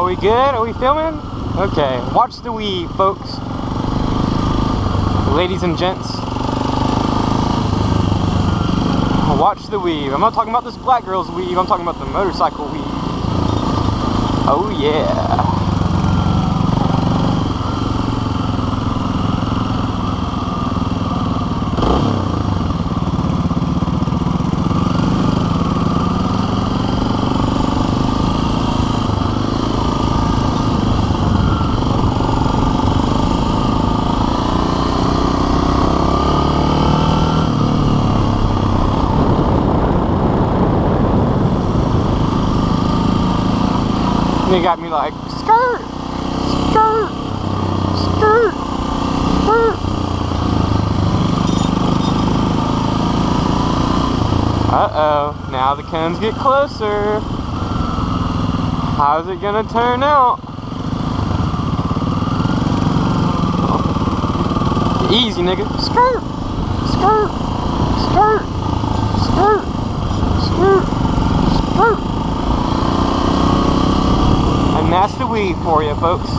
Are we good? Are we filming? Okay, watch the weave, folks. Ladies and gents. Watch the weave. I'm not talking about this black girl's weave, I'm talking about the motorcycle weave. Oh yeah. They got me like, skirt, skirt, skirt, skirt. Uh-oh, now the cones get closer. How's it gonna turn out? Easy, nigga. Skirt, skirt, skirt, skirt, skirt, skirt. And that's the weave for you, folks.